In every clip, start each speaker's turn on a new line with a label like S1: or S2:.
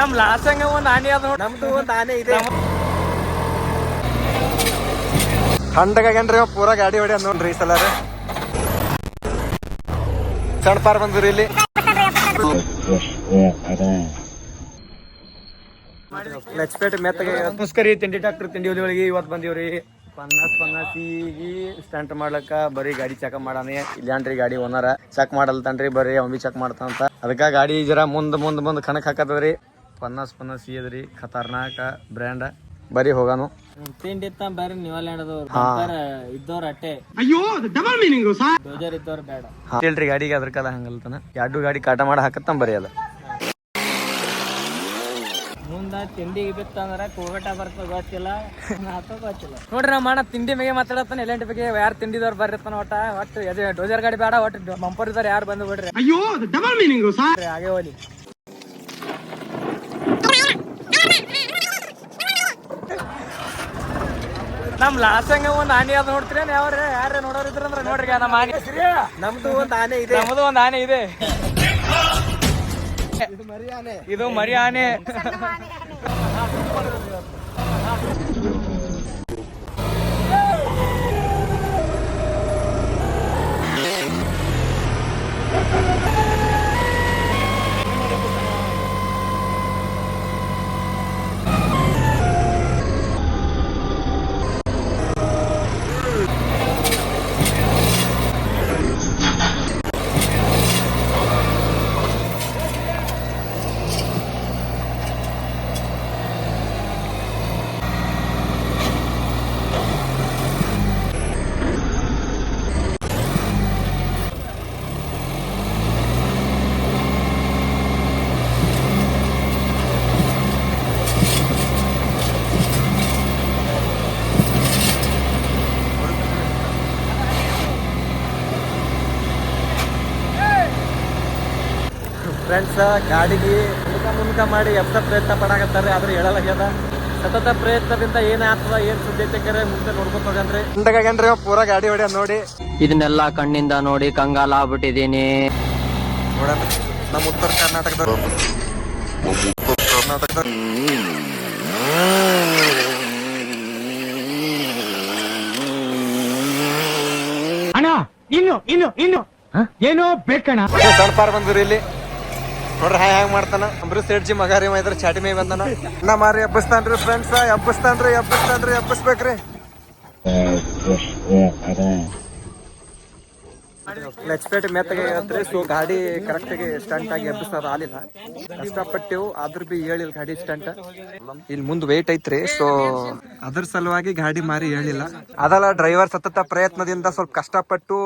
S1: ನಮ್ ಲಾಸಂಗ ಒಂದ್ ಆನೆ ಅದ ನೋಡಿ.
S2: ನಮ್ದು ಒಂದ್ ಆನೆ ಇದೆ. ಖಂಡಗೇನ್ರಿ ಪೂರಾ ಗಾಡಿ ಹೊಡಿ ಅದ್ ನೋಡ್ರಿ ಈ ಸಲ ಸಣ್ಣ ಪಾರ್ ಬಂದ್ರಿ ಇಲ್ಲಿ. ಲಚ್ಪೇಟೆ ಮೆತ್ತಗೆ ಮುಸ್ಕರಿ ತಿಂಡಿ ಡಾಕ್ಟರ್ ತಿಂಡಿ ಒಳಗೆ ಇವತ್ತು ಬಂದಿವ್ರಿ. ಪನ್ನಾಸಿಗಿ ಸ್ಟಂಟ್ ಮಾಡ್ಲಕ್ಕ ಬರೀ ಗಾಡಿ ಚೆಕ್ ಮಾಡಾನೆ. ಇಲ್ಲಾನ್ರಿ ಗಾಡಿ ಓನರ ಚೆಕ್ ಮಾಡಲ್ತನ್ರಿ, ಬರೀ ಅವ್ ಚೆಕ್ ಮಾಡ್ತಾನಂತ. ಅದಕ್ಕ ಗಾಡಿ ಜರ ಮುಂದ್ ಕಣಕ್ ಹಾಕತದ್ರಿ. ಪನ್ನಾಸಿ ಅದ್ರಿ, ಖತರ್ನಾಕ ಬ್ರ್ಯಾಂಡ್. ಬರೀ ಹೋಗಾನು
S1: ತಿಂಡಿ ಬರ್ರಿ ನ್ಯೂಲ್ಯಾಂಡ್ ಇದ್ದವ್ರ ಅಟ್ಟೆ.
S2: ಅಯ್ಯೋ ಡಬಲ್ ಮೀನಿಂಗ್
S1: ಡೋಜರ್ ಇದ್ದವ್ರ ಬೇಡ
S2: ಹೇಳ್ರಿ ಗಾಡಿಗೆ. ಅದ್ರಕಲ್ಲ ಹಂಗಲ್ತಾನ ಎರಡು ಗಾಡಿ ಕಾಟ ಮಾಡ ಹಾಕತ್ತ ಬರೀ ಅದ
S1: ಮುಂದ ತಿಂಡಿಗೆ ಬಿತ್ತಂದ್ರ ಕೋಗಟ ಬರ್ತದ ಗೊತ್ತಿಲ್ಲ ಗೊತ್ತಿಲ್ಲ ನೋಡ್ರಿ. ನಾ ಮಾಡ ತಿಂಡಿ ಮೇಲೆ ಮಾತಾಡತ್ತಾನ, ಎಲೆಂಟಿ ಬಗ್ಗೆ ಯಾರು ತಿಂಡಿದವ್ರು ಬರ್ರಿರ್ತಾನ. ಒಟ್ಟು ಡೋಜರ್ ಗಾಡಿ ಬೇಡ, ಒಟ್ಟು ಬಂಪರ್ ಇದಾರೆ ಯಾರು ಬಂದು ಬಿಡ್ರಿ.
S2: ಅಯ್ಯೋ ಡಬಲ್ ಮೀನಿಂಗ್
S1: ಹಾಗೆ ಹೋಲಿ. ನಮ್ ಲಾಸಂಗ ಒಂದ್ ಆನೆ ಅದ ನೋಡ್ತೀರ ಯಾವ್ರೆ ಯಾರ ನೋಡೋರ್ ಇದ್ರಂದ್ರ ನೋಡ್ರಿ. ನಮ್ಮ ಆನೆ
S2: ನಮ್ದು ಒಂದ್ ಆನೆ ಇದೆ.
S1: ನಮ್ದು ಒಂದ್ ಆನೆ ಇದೆ. ಇದು ಮರಿ ಆನೆ.
S2: ಫ್ರೆಂಡ್ಸ್ ಗಾಡಿಗೆ ಮುನ್ಕ ಮಾಡಿ ಎಪ್ಸ ಪ್ರಯತ್ನ ಪಡಾಕತ್ತಾರೆ, ಆದ್ರೆ ಹೇಳಲಾಗ್ಯದ. ಸತತ ಪ್ರಯತ್ನದಿಂದ ಏನಾಗ್ತದ ಏನ್ ಸುದ್ದಿ ಐತೆ ಮುಂದೆ ನೋಡ್ಕೊತ ಹೋಗನ್ರಿ. ಖಂಡಗೇನ್ರಿ ಪೂರಾ ಗಾಡಿ ಹೊಡಿ ನೋಡಿ.
S1: ಇದನ್ನೆಲ್ಲಾ ಕಣ್ಣಿಂದ ನೋಡಿ ಕಂಗಾಲ ಆಗ್ಬಿಟ್ಟಿದೀನಿ.
S2: ನೋಡನ್ರಿ ನಮ್ಮ ಉತ್ತರ ಕರ್ನಾಟಕದ
S1: ಅಣ್ಣ ಇನ್ನು ಏನೋ ಬೇಕಣ್ಣ.
S2: ಸಣ್ಣ ಪಾರ್ ಬಂದ್ರಿ ಇಲ್ಲಿ ನೋಡ್ರಿ ಹ್ಯಾಂಗ್ ಮಾಡ್ತಾನ. ಅಂಬರೀಶ್ ಸೇಠ್ಜಿ ಮಗಾರಿ ಮೈದ್ರ ಚಾಟಿ ಮೇ ಬಂದಾನ. ಅಣ್ಣ ಮಾರಿ ಎಬ್ಬಸ್ತಾನ್ರಿ ಫ್ರೆಂಡ್ಸ್, ಎಬ್ಬಸ್ಬೇಕ್ರಿ. ಲಚ್ಪೇಟೆ ಮೆತ್ತಗೆ ಸೊ ಗಾಡಿ ಕರೆಕ್ಟ್ ಆಗಿ ಸ್ಟಂಟ್ ಆಗಿ ಎಬ್ಬಿಸ್ತಾರ ಆಲಿಲ್ಲ. ಕಷ್ಟಪಟ್ಟಿವು ಆದ್ರೂ ಬಿ ಹೇಳಿಲ್ಲ ಗಾಡಿ ಸ್ಟಂಟ್. ಇಲ್ಲಿ ಮುಂದ್ ವೇಟ್ ಐತ್ರಿ, ಸೊ ಅದ್ರ ಸಲುವಾಗಿ ಗಾಡಿ ಮಾರಿ ಹೇಳಿಲ್ಲ. ಅದಲ್ಲ ಡ್ರೈವರ್ ಸತತ ಪ್ರಯತ್ನದಿಂದ ಸ್ವಲ್ಪ ಕಷ್ಟಪಟ್ಟು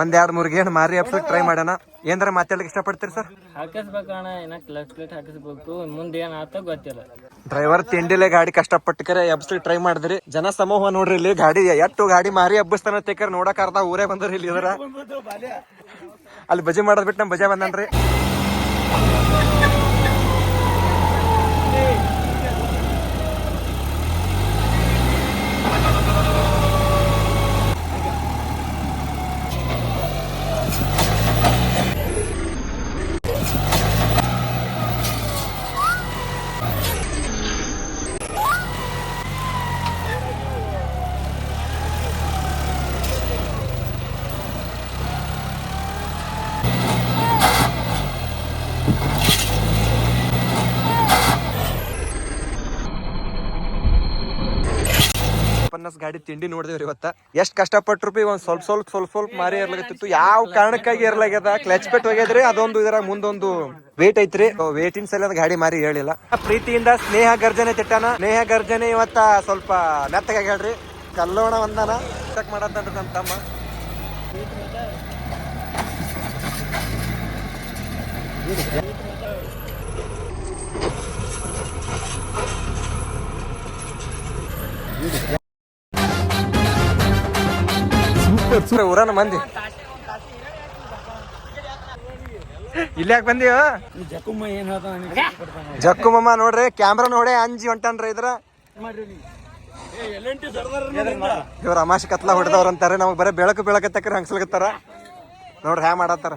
S2: ಒಂದ್ 2-3 ಗೇಣ್ ಮಾರಿ ಎಬ್ಸಕ್ ಟ್ರೈ ಮಾಡೋಣ. ಏನಾರ ಮಾತಾಡಕ್ ಇಷ್ಟಪಡ್ತೀರಿ ಸರ್?
S1: ಹಾಕಿಸ್ಬೇಕಣ್ಣ, ಏನ ಕ್ಲಚ್ ಪ್ಲೇಟ್ ಹಾಕಿಸ್ಬೇಕು, ಮುಂದೆ ಏನ್ ಆತ ಗೊತ್ತಿಲ್ಲ.
S2: ಡ್ರೈವರ್ ತಿಂಡಿಲೆ ಗಾಡಿ ಕಷ್ಟಪಟ್ಟಕರೆ ಎಬ್ಸಕ್ ಟ್ರೈ ಮಾಡಿದ್ರಿ. ಜನ ಸಮೂಹ ನೋಡ್ರಿ ಇಲ್ಲಿ ಗಾಡಿ ಎಟ್ಟು ಗಾಡಿ ಮಾರಿ ಎಬ್ಬಿಸ್ತಾನ ತೆಕರ್ ನೋಡಕ್ ಅರ್ಧ ಊರೇ ಬಂದ್ರಿ ಇಲ್ಲಿ. ಇದರ ಅಲ್ಲಿ ಬಜೆ ಮಾಡೋದ್ ಬಿಟ್ಟು ನಮ್ ಬಜೆ ಬಂದನ್ರಿ. ಗಾಡಿ ತಿಂಡಿ ನೋಡಿದೇವ್ರಿ ಇವತ್ತ. ಎಷ್ಟ್ ಕಷ್ಟಪಟ್ರು ಬಿ ಒಂದ್ ಸ್ವಲ್ಪ ಮಾರಿ ಇರ್ಲಾಗತ್ತಿತ್ತು. ಯಾವ ಕಾರಣಕ್ಕಾಗಿ ಇರ್ಲಾಗ್ಯದ, ಕ್ಲಚ್ ಪೆಟ್ ಹೋಗ್ಯದ್ರಿ. ಅದೊಂದು ಇದ್ರಾಗ ಮುಂದೊಂದು ವೇಟ್ ಐತ್ರಿ. ವೇಟಿನ ಸಲ ಗಾಡಿ ಮಾರಿ ಹೇಳಿಲ್ಲ. ಪ್ರೀತಿಯಿಂದ ಸ್ನೇಹ ಗರ್ಜನೆ ತಿಟ್ಟಾನ. ಸ್ನೇಹ ಗರ್ಜನೆ ಇವತ್ತ ಸ್ವಲ್ಪ ಮೆತ್ತಗಾಗಿ ಹೇಳ್ರಿ. ಕಲ್ಲೋಣ ಒಂದಾನ ಚೆಕ್ ಮಾಡತ್ತನ್ರಿ ನಮ್ ತಮ್ಮ. ಊರನ ಮಂದಿ ಇಲ್ಲಿ ಯಾಕೆ ಬಂದೀವ? ಜಕ್ಕುಮಮ್ಮ ನೋಡ್ರಿ ಕ್ಯಾಮ್ರಾ ನೋಡೇ ಅಂಜಿ ಹೊಂಟನ್ರಿ. ಇದ್ರ ಇವ್ರ ಅಮಾಶಿ ಕತ್ಲ ಹೊಡೆದವ್ರ ಅಂತಾರೆ. ನಮಗ್ ಬರೀ ಬೆಳಕು ತಕ್ಕರ ಹಂಗ್ಸಲ್ಗತ್ತಾರ ನೋಡ್ರಿ ಹ್ಯಾ ಮಾಡತ್ತಾರ.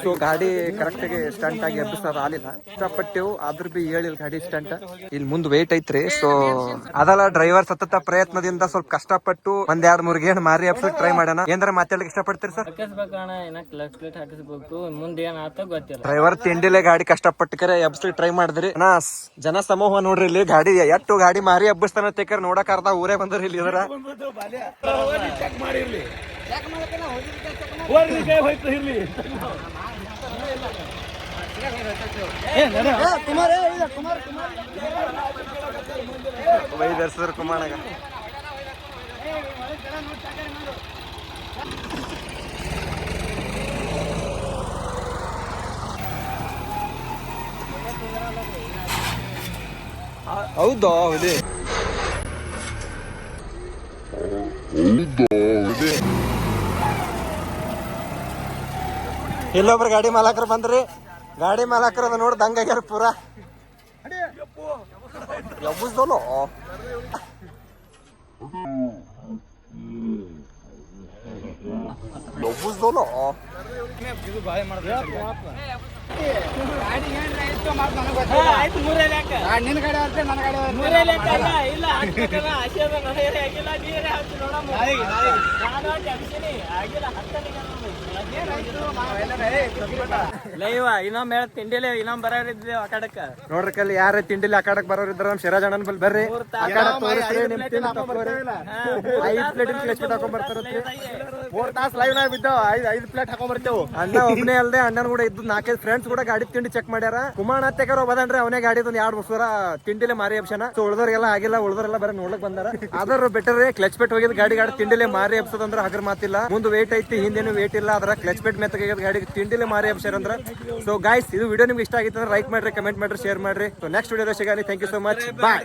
S2: ಸೊ ಗಾಡಿ ಕರೆಕ್ಟ್ ಆಗಿ ಸ್ಟಂಟ್ ಆಗಿ ಎಬ್ಬಿಸೋದು ಆಲಿಲ್ಲ ಇಷ್ಟಪಟ್ಟಿವು ಆದ್ರೂ ಬಿ ಹೇಳಿಲ್ಲ ಗಾಡಿ ಸ್ಟಂಟ್ ಇಲ್ಲಿ ಮುಂದ್ ವೇಟ್ ಐತ್ರಿ ಸೊ ಅದಲ್ಲ ಡ್ರೈವರ್ ಸತತ ಪ್ರಯತ್ನದಿಂದ ಸ್ವಲ್ಪ ಕಷ್ಟಪಟ್ಟು ಒಂದ್ 2-3 ಗೇಣ್ ಮಾರಿ ಎಬ್ಸಕ್ ಟ್ರೈ ಮಾಡೋಣ ಏನಾರ ಮಾತಾಡ್ಲಿಕ್ಕೆ ಇಷ್ಟಪಡ್ತೀರಿ ಸರ್?
S1: ಹಾಕಿಸ್ಬೇಕು ಮುಂದೆ ಏನ್ ಆತ ಗೊತ್ತಿಲ್ಲ.
S2: ಡ್ರೈವರ್ ತಿಂಡಿಲೆ ಗಾಡಿ ಕಷ್ಟಪಟ್ಟು ಕರೆ ಎಬ್ಸಕ್ ಟ್ರೈ ಮಾಡಿದ್ರಿ ಜನ ಸಮೂಹ ನೋಡ್ರಿ ಇಲ್ಲಿ ಗಾಡಿ ಎಟ್ಟು ಗಾಡಿ ಮಾರಿ ಎಬ್ಬಿಸ್ತಾನ ತೆಕ್ಕರ್ ನೋಡಕ್ ಅರ್ಧ ಊರೇ ಬಂದ್ರಿ ಇಲ್ಲಿ ಇದರ ವೈದರ್ಸರ್ ಕುಮಾರಗ ಹೌದಾ ಹೌದೇ ಇಲ್ಲೊಬ್ರು ಗಾಡಿ ಮಾಲಕರು ಬಂದ್ರಿ ಗಾಡಿ ಮಾಲಕರು ನೋಡ್ ದಂಗಾಗ್ಯಾರ ಪೂರಾ ಎಬ್ಬುಸ್ದೋಲೋ ಎಬ್ಬುಸ್ದೋಲೋ
S1: ಇನ್ನೊಮ್ಮೆ ಹೇಳ ತಿಂಡಿಲಿ ಇನ್ನೊಮ್ಮೆ ಬರೋರಿದ್ವಿ ಆ ಕಡಕ್ಕ
S2: ನೋಡ್ರಿ ಕಲ್ಲಿ ಯಾರ ತಿಂಡಿಲಿ ಆ ಕಡಕ್ ಬರೋರ್ ಇದ್ರ ನಮ್ ಸಿರಾಜ್ ಅಣ್ಣನ್ ಬಲ್ ಬರ್ರಿ ಆ ಕಡೆ ತೋರಿಸ್ರಿ ನಿಮ್ ತಿಂಡಿ ತಕ್ಕೋರಿ 5 ಪ್ಲೇಟ್ ಕ್ಲಚ್ ಹಾಕೊಂಡ್ ಬರ್ತಾರತ್ರಿ
S3: 4 ತಾಸ್ ಲೈವ್ ನಾಗ ಬಿದ್ದು 5 ಪ್ಲೇಟ್ ಹಾಕೊಂಡ್ ಬರ್ತೇವು
S2: ಅಣ್ಣ ಒಬ್ನೇ ಅಲ್ದೆ ಅಣ್ಣನ್ ಕೂಡ ಇದ್ದು 4-5 ಫ್ರೆಂಡ್ಸ್ ಕೂಡ ಗಾಡಿ ತಿಂಡಿ ಚೆಕ್ ಮಾಡ್ಯಾರ ಕುಮಾರ್ ಅತ್ತೆಗಾರ ಬದನ್ರಿ ಅವನೇ ಗಾಡಿ 2 ವರ್ಷ ತಿಂಡಿಲೆ ಮಾರಿ ಎಬ್ಸನ ಸೊ ಉಳ್ದವ್ರಿಗೆಲ್ಲ ಆಗಿಲ್ಲ ಉಳ್ದವ್ರೆಲ್ಲ ಬರೀ ನೋಡ್ಲಕ್ ಬಂದಾರ ಆದ್ರ ಬೆಟರ್ ಕ್ಲಚ್ ಪೆಟ್ ಹೋಗಿದ್ ಗಾಡಿ ತಿಂಡಿಲೆ ಮಾರಿ ಎಬ್ಸೋದಂದ್ರ ಹಗರ್ ಮಾತಿಲ್ಲ ಮುಂದ್ ವೇಟ್ ಐತಿ ಹಿಂದೇನು ವೇಟ್ ಇಲ್ಲ ಅದ್ರ ಕ್ಲಚ್ ಪೆಟ್ ಮೆತ್ತಗಾಗ್ಯದ ಗಾಡಿ ತಿಂಡಿಲೆ ಮಾರಿ ಎಬ್ಸ್ಯಾರ ಅಂದ್ರ ಸೊ ಗೈಸ್ ಇದು ವಿಡಿಯೋ ನಿಮ್ಗೆ ಇಷ್ಟ ಆಗಿತ್ತು ಅಂದ್ರೆ ಲೈಕ್ ಮಾಡ್ರಿ ಕಮೆಂಟ್ ಮಾಡ್ರಿ ಶೇರ್ ಮಾಡ್ರಿ ಸೊ ನೆಕ್ಸ್ಟ್ ವಿಡಿಯೋ ಸಿಗಲಿ thank you so much bye.